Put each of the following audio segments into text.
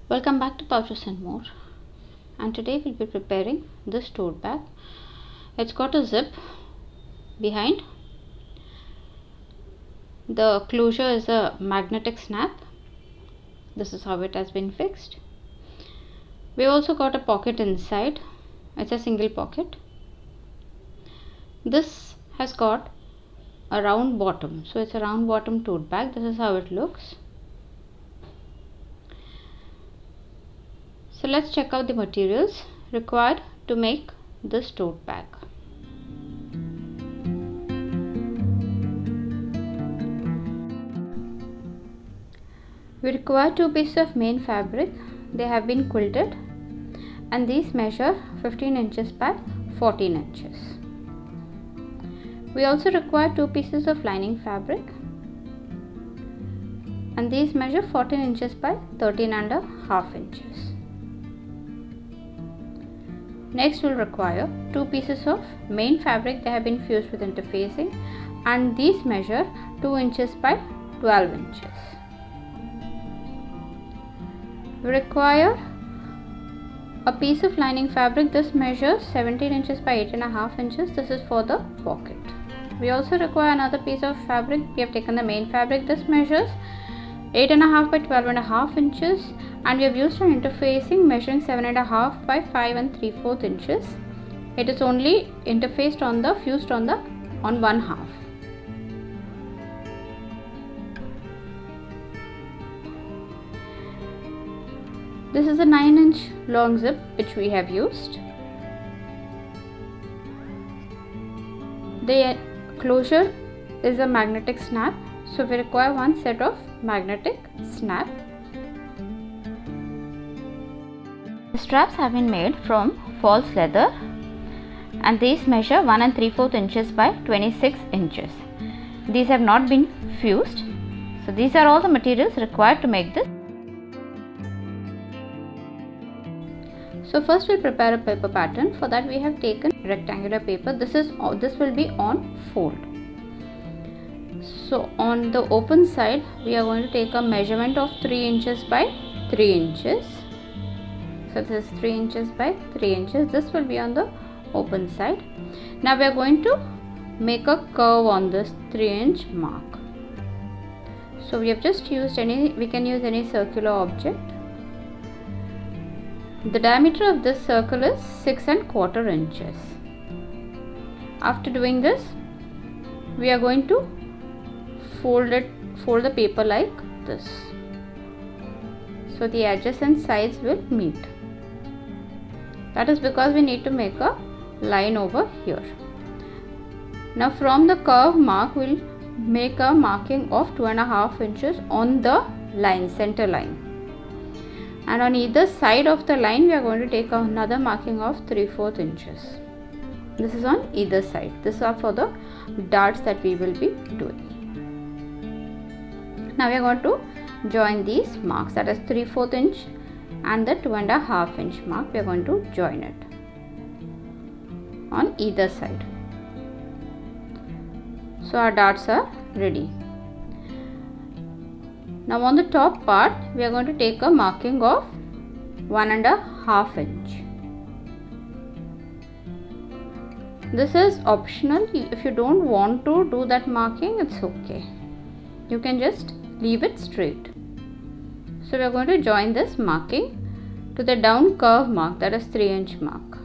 Welcome back to Pouches and More, and today we'll be preparing this tote bag. It's got a zip behind. The closure is a magnetic snap. This is how it has been fixed. We also got a pocket inside. It's a single pocket. This has got a round bottom, so it's a round bottom tote bag. This is how it looks. So let's check out the materials required to make this tote bag. We require 2 pieces of main fabric. They have been quilted and these measure 15 inches by 14 inches. We also require 2 pieces of lining fabric and these measure 14 inches by 13.5 inches. Next we'll require 2 pieces of main fabric. They have been fused with interfacing and these measure 2 inches by 12 inches. We require a piece of lining fabric. This measures 17 inches by 8.5 inches. This is for the pocket. We also require another piece of fabric. We have taken the main fabric. This measures 8.5 by 12.5 inches and we have used an interfacing measuring 7.5 by 5 3/4 inches. It is only interfaced on the fused on one half. This is a 9-inch long zip which we have used. The closure is a magnetic snap, so we require one set of magnetic snap. The straps have been made from false leather and these measure 1 3/4 inches by 26 inches. These have not been fused. So these are all the materials required to make this. So first we'll prepare a paper pattern. For that we have taken rectangular paper. This will be on fold. So on the open side we are going to take a measurement of 3 inches by 3 inches. So this is 3 inches by 3 inches. This will be on the open side. Now we are going to make a curve on this 3-inch mark. So we have just used we can use any circular object. The diameter of this circle is 6¼ inches. After doing this, we are going to fold the paper like this. So the adjacent sides will meet. That is because we need to make a line over here. Now from the curve mark, we'll make a marking of 2.5 inches on the line, center line. And on either side of the line we are going to take another marking of 3/4 inches. This is on either side. These are for the darts that we will be doing. Now we are going to join these marks, that is 3/4 inch and the 2.5 inch mark. We are going to join it on either side. So our darts are ready. Now on the top part we are going to take a marking of 1.5 inch. This is optional. If you don't want to do that marking, it's okay. You can just leave it straight. So we are going to join this marking to the down curve mark, that is 3-inch mark.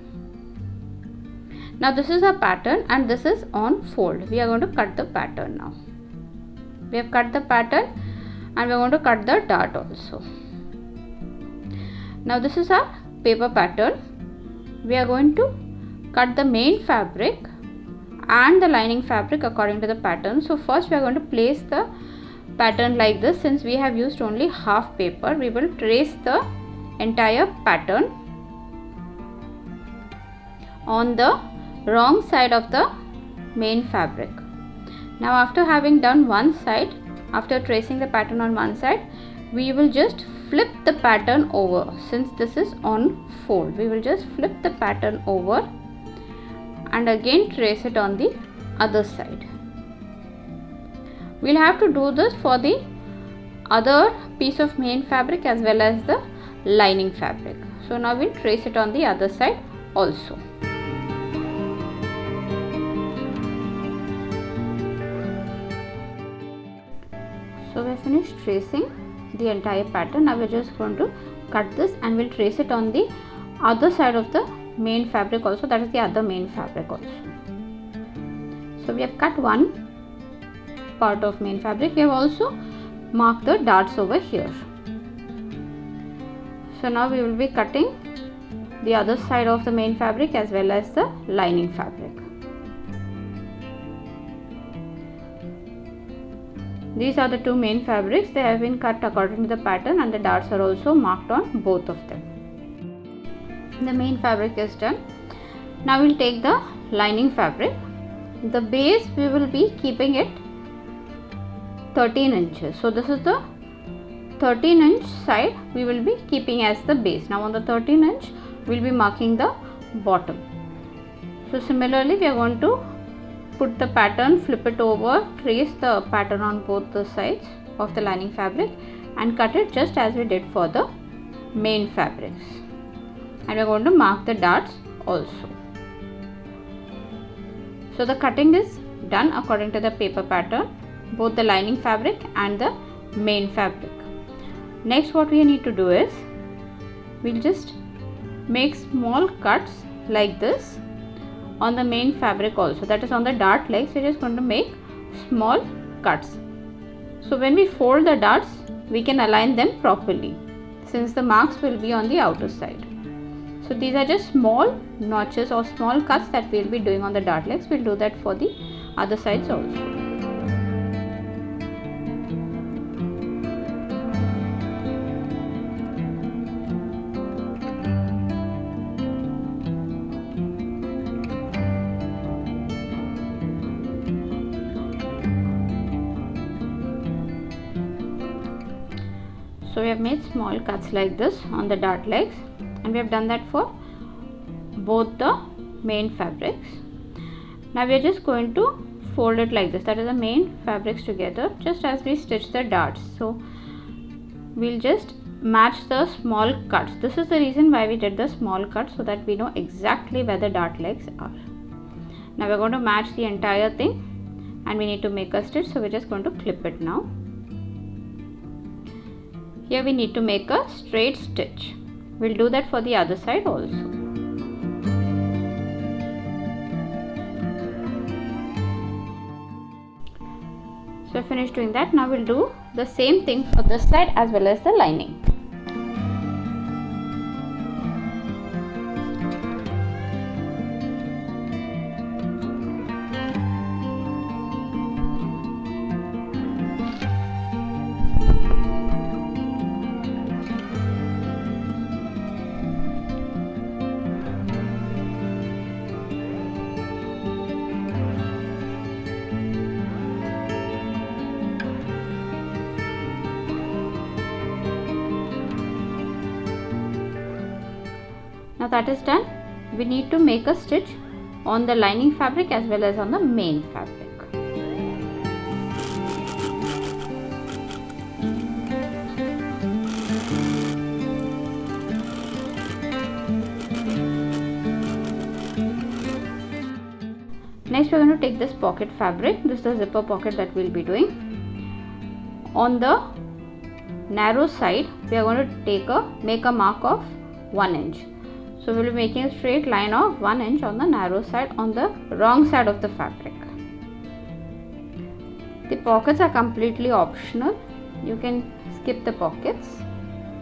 Now this is our pattern and this is on fold. We are going to cut the pattern now. We have cut the pattern and we are going to cut the dart also. Now this is our paper pattern. We are going to cut the main fabric and the lining fabric according to the pattern. So first we are going to place the pattern like this. Since we have used only half paper, we will trace the entire pattern on the wrong side of the main fabric. Now after having done one side, after tracing the pattern on one side, we will just flip the pattern over. Since this is on fold, we will just flip the pattern over and again trace it on the other side. We'll have to do this for the other piece of main fabric as well as the lining fabric. So now we'll trace it on the other side also. So we're finished tracing the entire pattern. Now we're just going to cut this and we'll trace it on the other side of the main fabric also, that is the other main fabric also. So we have cut one part of main fabric. We have also marked the darts over here. So now we will be cutting the other side of the main fabric as well as the lining fabric. These are the two main fabrics. They have been cut according to the pattern and the darts are also marked on both of them. The main fabric is done. Now we'll take the lining fabric. The base we will be keeping it 13 inches. So this is the 13-inch side we will be keeping as the base. Now on the 13-inch we'll be marking the bottom. So similarly we are going to put the pattern, flip it over, trace the pattern on both the sides of the lining fabric and cut it just as we did for the main fabrics. And we are going to mark the darts also. So the cutting is done according to the paper pattern, both the lining fabric and the main fabric. Next what we need to do is, we'll just make small cuts like this on the main fabric also, that is on the dart legs. We're just going to make small cuts. So when we fold the darts, we can align them properly since the marks will be on the outer side. So these are just small notches or small cuts that we'll be doing on the dart legs. We'll do that for the other sides also. So we have made small cuts like this on the dart legs and we have done that for both the main fabrics. Now we are just going to fold it like this, that is the main fabrics together just as we stitch the darts. So we'll just match the small cuts. This is the reason why we did the small cuts, so that we know exactly where the dart legs are. Now we're going to match the entire thing and we need to make a stitch, so we're just going to clip it now. Here we need to make a straight stitch. We'll do that for the other side also. So I finished doing that. Now we'll do the same thing for this side as well as the lining. Now that is done, we need to make a stitch on the lining fabric as well as on the main fabric. Next we are going to take this pocket fabric. This is the zipper pocket that we will be doing. On the narrow side we are going to make a mark of 1 inch. So we will be making a straight line of 1 inch on the narrow side on the wrong side of the fabric. The pockets are completely optional. You can skip the pockets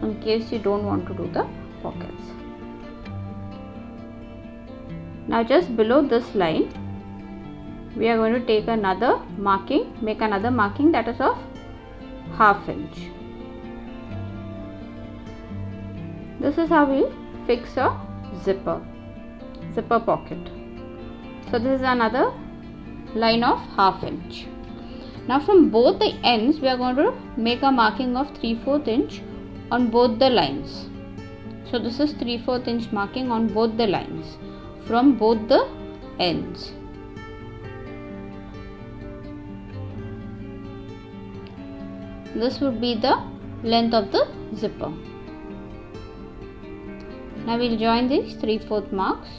in case you don't want to do the pockets. Now just below this line we are going to take another marking, make another marking that is of 1/2 inch. This is how we fix a zipper pocket. So this is another line of 1/2 inch. Now from both the ends we are going to make a marking of 3/4 inch on both the lines. So this is 3/4 inch marking on both the lines from both the ends. This would be the length of the zipper. Now we'll join these 3/4 marks.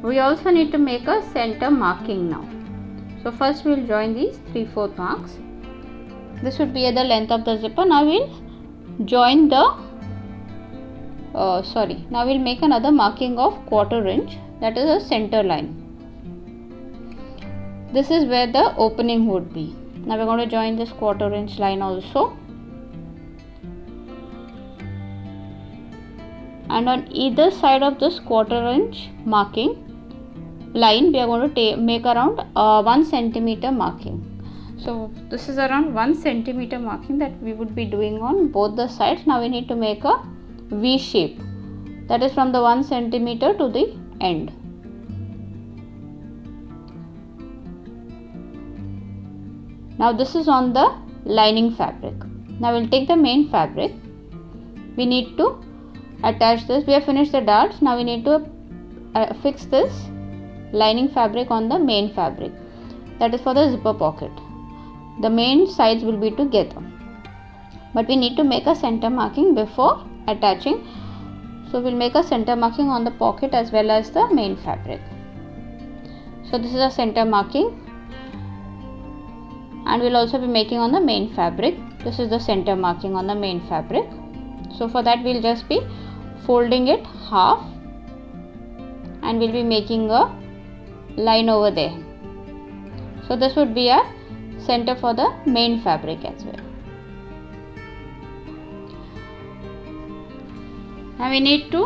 We also need to make a center marking now. So first we'll join these 3/4 marks. This would be at the length of the zipper. Now we'll join the now we'll make another marking of 1/4 inch, that is a center line. This is where the opening would be. Now we're going to join this 1/4 inch line also, and on either side of this 1/4 inch marking line we are going to make around 1 centimeter marking. So this is around 1 centimeter marking that we would be doing on both the sides. Now we need to make a V shape, that is from the 1 centimeter to the end. Now this is on the lining fabric. Now we'll take the main fabric. We need to attach this. We have finished the darts. Now we need to fix this lining fabric on the main fabric, that is for the zipper pocket. The main sides will be together, but we need to make a center marking before attaching. So we'll make a center marking on the pocket as well as the main fabric. So this is a center marking, and we'll also be making on the main fabric. This is the center marking on the main fabric. So for that we'll just be folding it half, and we'll be making a line over there. So this would be our center for the main fabric as well. Now we need to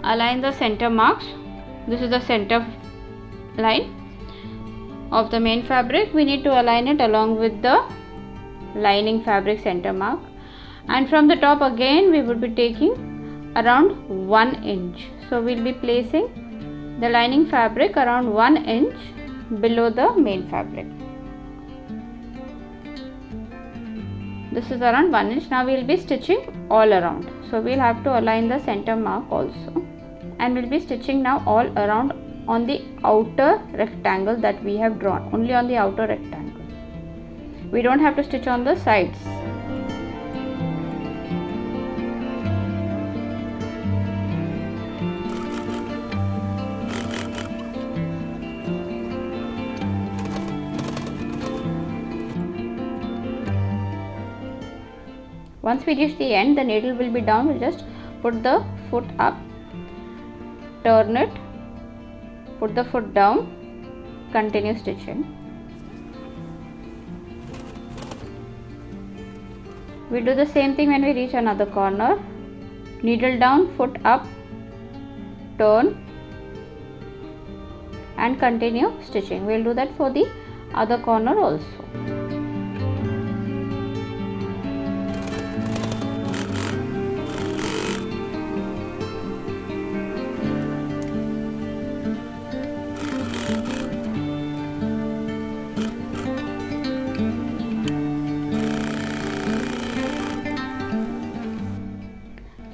align the center marks. This is the center line of the main fabric. We need to align it along with the lining fabric center mark, and from the top again we would be taking around 1 inch. So we'll be placing the lining fabric around 1 inch below the main fabric. This is around 1 inch. Now we'll be stitching all around. So we'll have to align the center mark also, and we'll be stitching now all around on the outer rectangle that we have drawn, only on the outer rectangle. We don't have to stitch on the sides. Once we reach the end, the needle will be down. We'll just put the foot up, turn it, put the foot down, continue stitching. We do the same thing when we reach another corner. Needle down, foot up, turn, and continue stitching. We'll do that for the other corner also.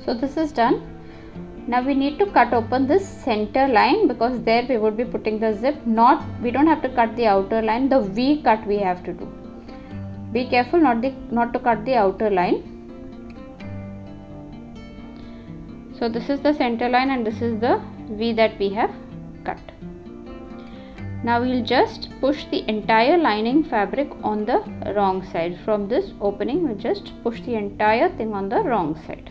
So this is done. Now we need to cut open this center line, because there we would be putting the zip. We don't have to cut the outer line, the V cut we have to do. Be careful not to cut the outer line. So this is the center line and this is the V that we have cut. Now we will just push the entire lining fabric on the wrong side. From this opening we just push the entire thing on the wrong side.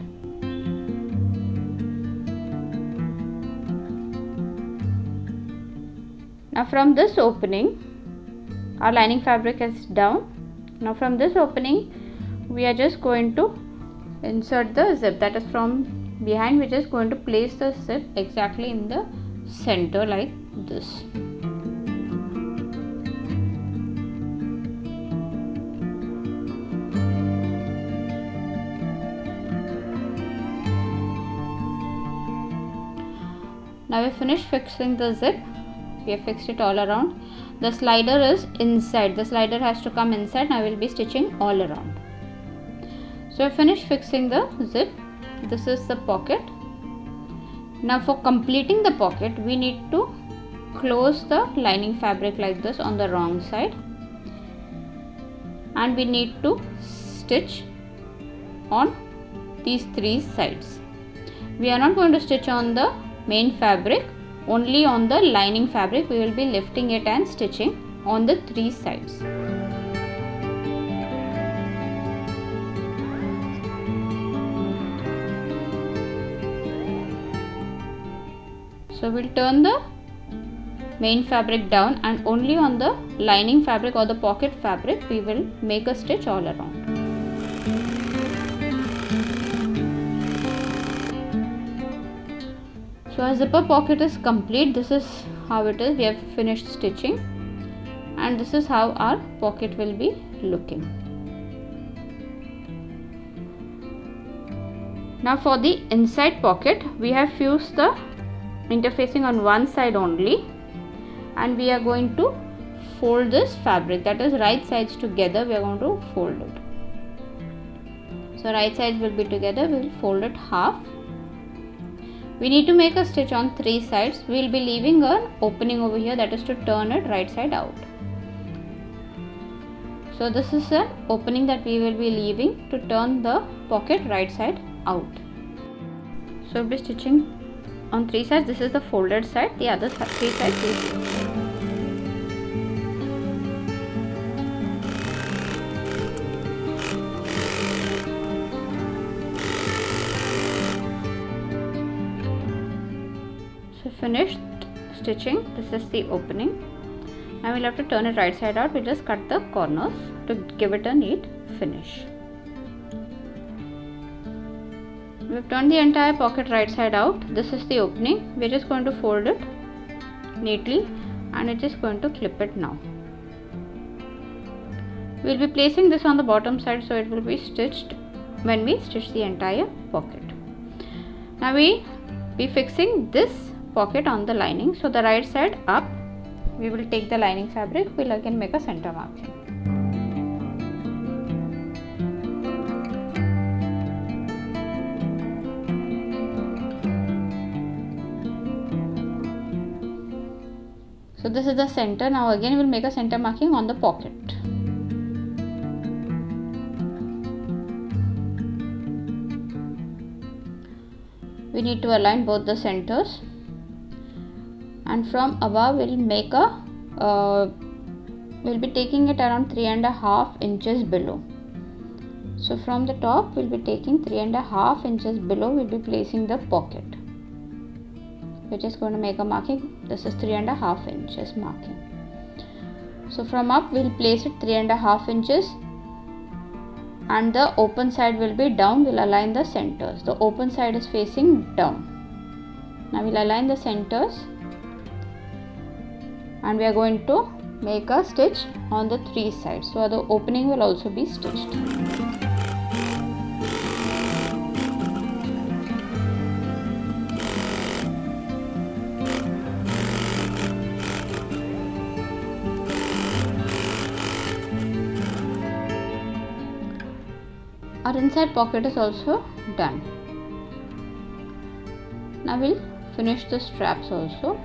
Now from this opening, our lining fabric is down. Now from this opening we are just going to insert the zip, that is from behind. We're just going to place the zip exactly in the center like this. Now we finished fixing the zip. We have fixed it all around. The slider is inside. The slider has to come inside. Now I will be stitching all around. So I finished fixing the zip. This is the pocket. Now for completing the pocket, we need to close the lining fabric like this on the wrong side, and we need to stitch on these 3 sides. We are not going to stitch on the main fabric, only on the lining fabric we will be lifting it and stitching on the 3 sides. So we'll turn the main fabric down, and only on the lining fabric or the pocket fabric we will make a stitch all around. So our zipper pocket is complete. This is how it is. We have finished stitching, and this is how our pocket will be looking. Now for the inside pocket, we have used the interfacing on one side only, and we are going to fold this fabric, that is right sides together. We are going to fold it. So right sides will be together. We will fold it half. We need to make a stitch on 3 sides. We will be leaving an opening over here, that is to turn it right side out. So this is an opening that we will be leaving to turn the pocket right side out. So we'll be stitching on 3 sides. This is the folded side, the other 3 sides is finished stitching. This is the opening. Now we'll have to turn it right side out. We'll just cut the corners to give it a neat finish. We've turned the entire pocket right side out. This is the opening. We're just going to fold it neatly, and it's just going to clip it now. We'll be placing this on the bottom side, so it will be stitched when we stitch the entire pocket. Now we'll be fixing this pocket on the lining. So the right side up, we will take the lining fabric. We'll again make a center marking. So this is the center. Now again we'll make a center marking on the pocket. We need to align both the centers, and from above we'll make a we'll be taking it around 3.5 inches below. So from the top we'll be taking 3.5 inches below. We'll be placing the pocket. We're just going to make a marking. This is 3.5 inches marking. So from up we'll place it 3.5 inches, and the open side will be down. We'll align the centers. The open side is facing down. Now we'll align the centers, and we are going to make a stitch on the 3 sides. So the opening will also be stitched. Our inside pocket is also done. Now we'll finish the straps also.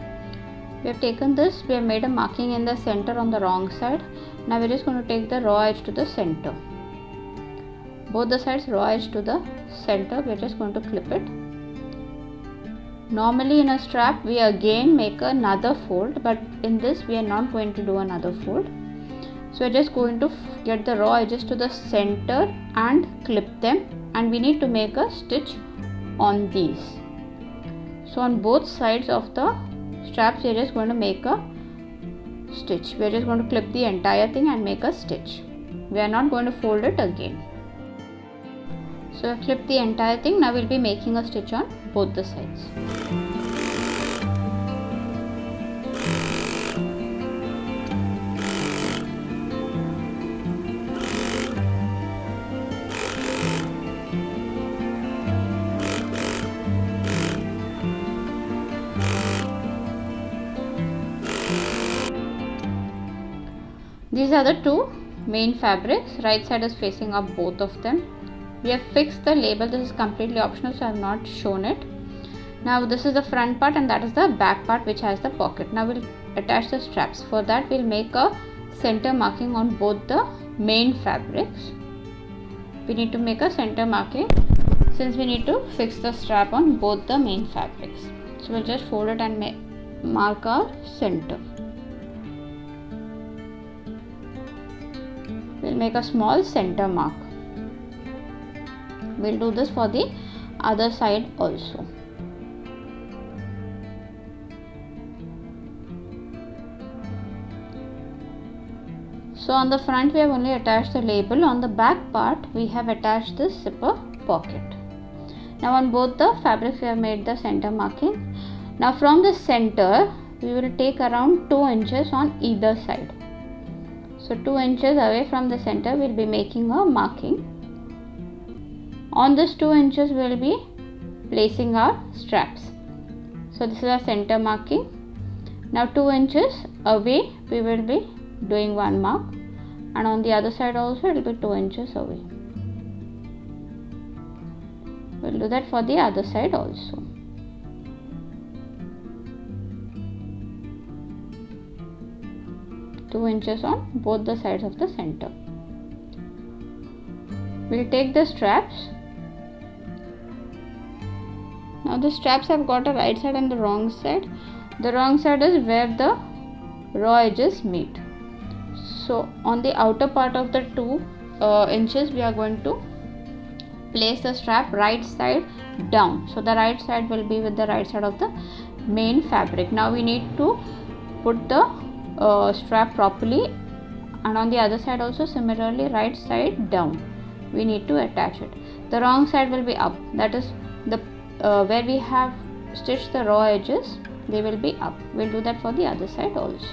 We have taken this, we have made a marking in the center on the wrong side. Now we're just going to take the raw edge to the center. Both the sides raw edge to the center. We're just going to clip it. Normally in a strap we again make another fold, but in this we are not going to do another fold. So we're just going to get the raw edges to the center and clip them, and we need to make a stitch on these. So on both sides of the straps we are just going to make a stitch. We are just going to clip the entire thing and make a stitch. We are not going to fold it again. So I've clipped the entire thing. Now we'll be making a stitch on both the sides. These are the two main fabrics. Right side is facing up, both of them. We have fixed the label. This is completely optional, so I have not shown it. Now this is the front part, and that is the back part which has the pocket. Now we'll attach the straps. For that we'll make a center marking on both the main fabrics. we need to make a center marking, since we need to fix the strap on both the main fabrics. So we'll just fold it and mark our center. We'll make a small center mark. We'll do this for the other side also. So on the front we have only attached the label. On the back part we have attached this zipper pocket. Now on both the fabrics we have made the center marking. Now from the center we will take around 2 inches on either side. So 2 inches away from the center we will be making a marking. On this 2 inches we will be placing our straps. So this is our center marking. Now 2 inches away we will be doing one mark, and on the other side also it will be 2 inches away. We will do that for the other side also. Two inches on both the sides of the center. We'll take the straps. Now the straps have got a right side and the wrong side. The wrong side is where the raw edges meet. So on the outer part of the 2 inches we are going to place the strap right side down. So the right side will be with the right side of the main fabric. Now we need to put the strap properly, and on the other side also similarly right side down we need to attach it. The wrong side will be up, that is the where we have stitched the raw edges, they will be up. We'll do that for the other side also.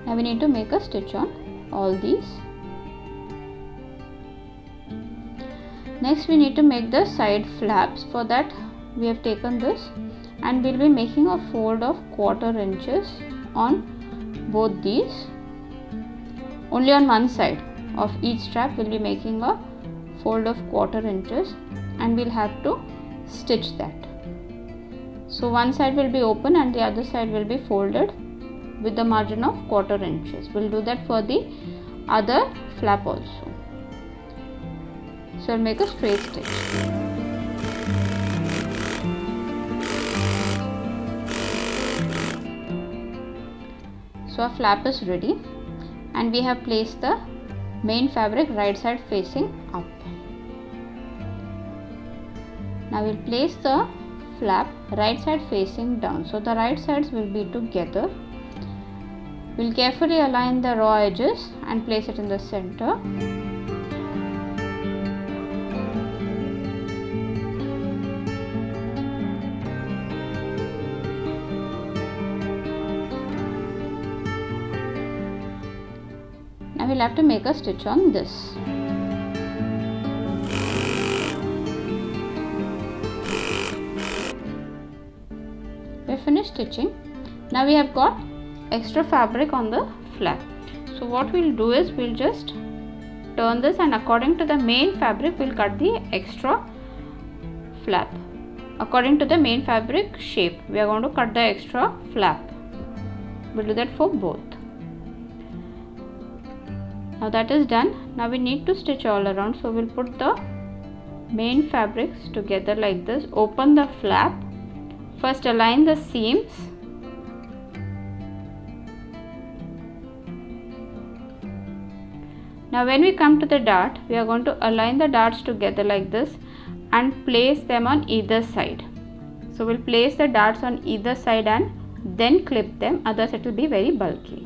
Now we need to make a stitch on all these. Next we need to make the side flaps. For that we have taken this and we'll be making a fold of 1/4 inches on both these. Only on one side of each strap we'll be making a fold of 1/4 inches, and we'll have to stitch that. So one side will be open and the other side will be folded with the margin of 1/4 inches. We'll do that for the other flap also. So I'll make a straight stitch. So our flap is ready and we have placed the main fabric right side facing up. Now we'll place the flap right side facing down. So the right sides will be together. We'll carefully align the raw edges and place it in the center. Now we'll have to make a stitch on this. We're finished stitching. Now we have got extra fabric on the flap. So what we'll do is we'll just turn this, and according to the main fabric we'll cut the extra flap. According to the main fabric shape we are going to cut the extra flap. We'll do that for both. Now that is done. Now we need to stitch all around. So we'll put the main fabrics together like this. Open the flap. First align the seams. Now when we come to the dart, we are going to align the darts together like this and place them on either side. So we'll place the darts on either side and then clip them, otherwise it will be very bulky.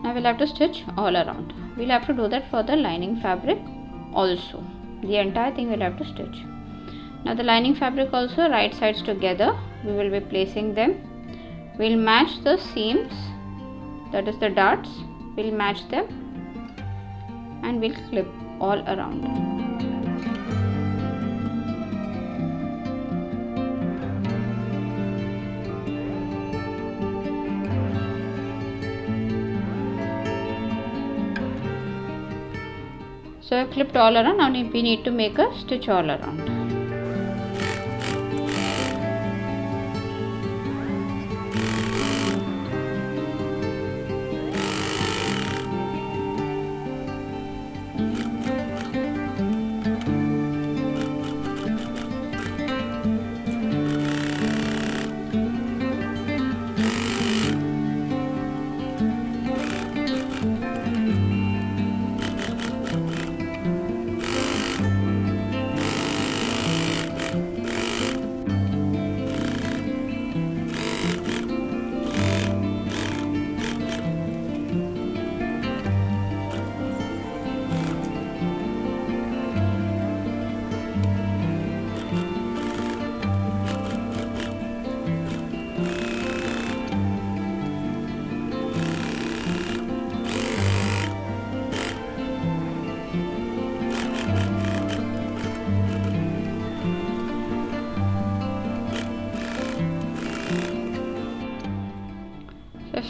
Now we'll have to stitch all around. We'll have to do that for the lining fabric also. The entire thing we'll have to stitch. Now the lining fabric also, right sides together, we will be placing them. We'll match the seams, that is the darts, we'll match them and we'll clip all around. So I've clipped all around. Now we need to make a stitch all around.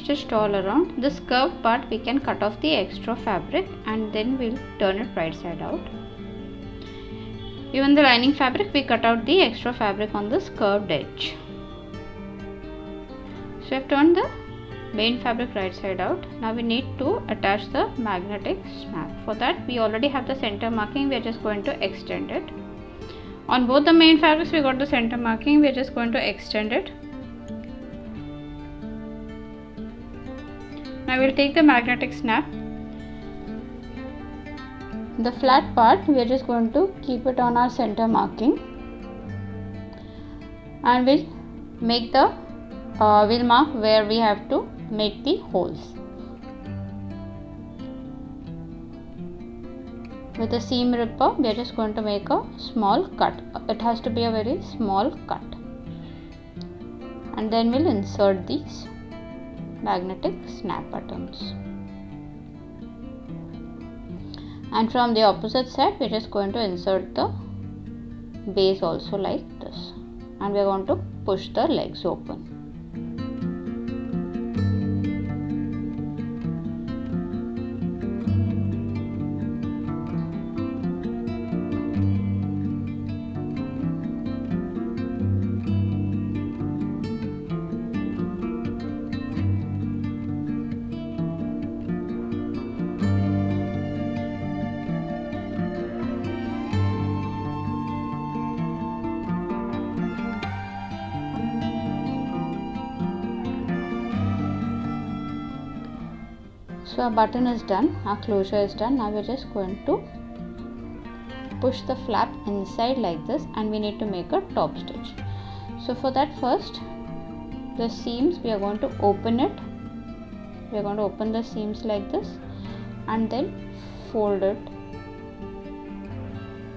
Stitched all around. This curved part we can cut off the extra fabric and then we'll turn it right side out. Even the lining fabric we cut out the extra fabric on this curved edge. So I've turned the main fabric right side out. Now we need to attach the magnetic snap. For that we already have the center marking. We are just going to extend it. On both the main fabrics we got the center marking. We are just going to extend it. Now we'll take the magnetic snap. The flat part we are just going to keep it on our center marking, and we'll make the we'll mark where we have to make the holes. With the seam ripper we are just going to make a small cut. It has to be a very small cut, and then we'll insert these magnetic snap buttons, and from the opposite side we are just going to insert the base also like this, and we are going to push the legs open. So our button is done, our closure is done. Now we're just going to push the flap inside like this, and we need to make a top stitch. So for that, first the seams we are going to open it. We are going to open the seams like this and then fold it,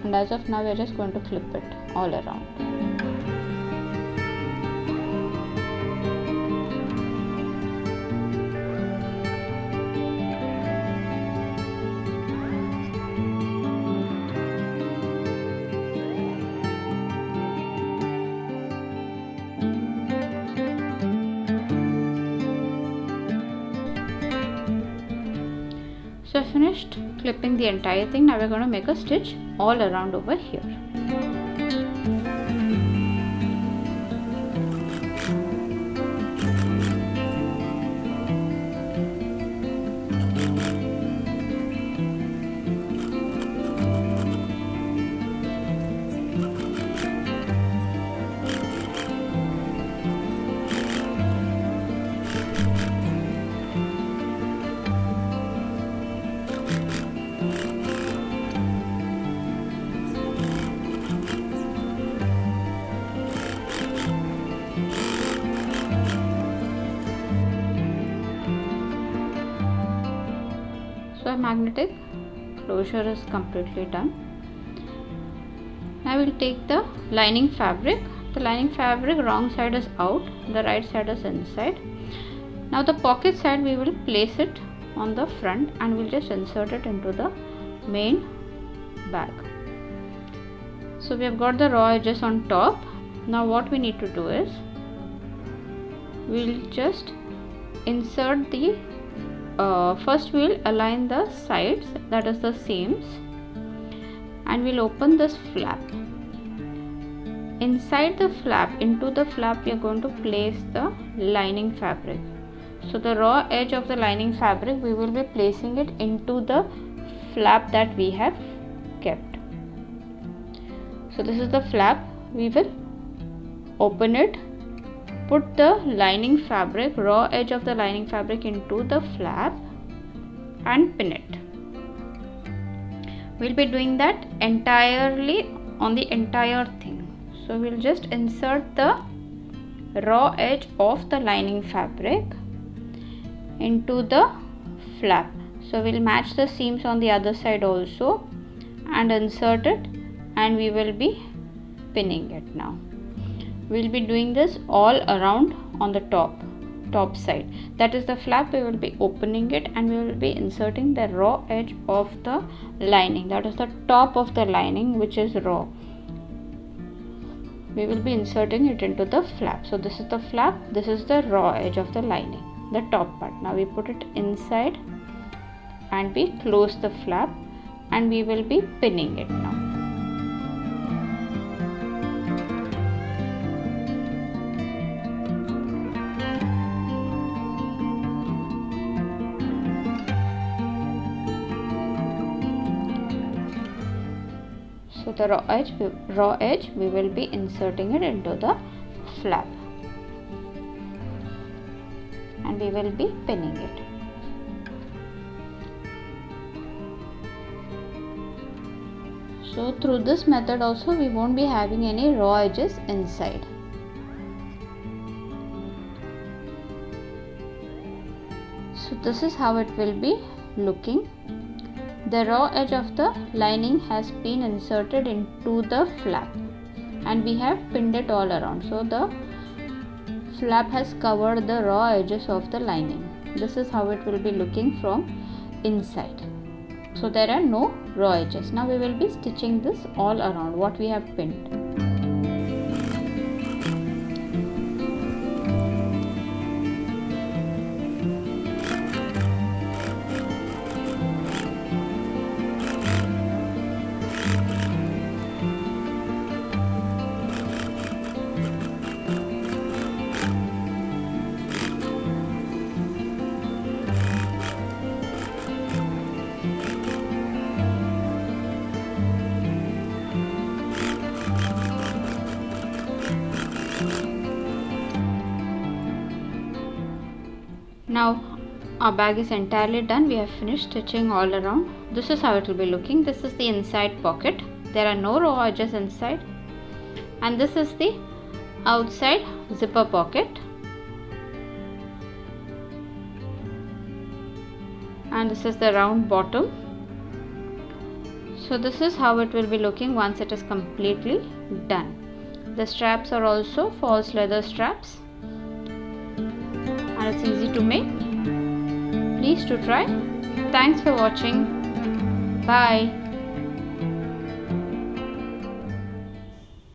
and as of now we are just going to clip it all around. So I finished clipping the entire thing. Now we're going to make a stitch all around over here. So our magnetic closure is completely done. Now we'll take the lining fabric. The lining fabric wrong side is out, the right side is inside. Now the pocket side we will place it on the front and we'll just insert it into the main bag. So we have got the raw edges on top. Now what we need to do is we'll just insert the first we'll align the sides, that is the seams, and we'll open this flap. Inside the flap, into the flap, we are going to place the lining fabric. So the raw edge of the lining fabric, we will be placing it into the flap that we have kept. So this is the flap. We will open it, put the lining fabric, raw edge of the lining fabric into the flap and pin it. We'll be doing that entirely on the entire thing. So we'll just insert the raw edge of the lining fabric into the flap. So we'll match the seams on the other side also and insert it, and we will be pinning it now. We'll be doing this all around on the top side. That is the flap. We will be opening it and we will be inserting the raw edge of the lining. That is the top of the lining, which is raw. We will be inserting it into the flap. So this is the flap, this is the raw edge of the lining, the top part. Now we put it inside and we close the flap and we will be pinning it now. So the raw edge we will be inserting it into the flap and we will be pinning it. So through this method also we won't be having any raw edges inside. So this is how it will be looking. The raw edge of the lining has been inserted into the flap and we have pinned it all around. So the flap has covered the raw edges of the lining. This is how it will be looking from inside. So there are no raw edges. Now we will be stitching this all around what we have pinned. Now our bag is entirely done. We have finished stitching all around. This is how it will be looking. This is the inside pocket. There are no raw edges inside. And this is the outside zipper pocket. And this is the round bottom. So this is how it will be looking once it is completely done. The straps are also false leather straps. And it's easy to make. Please to try. Thanks for watching. Bye.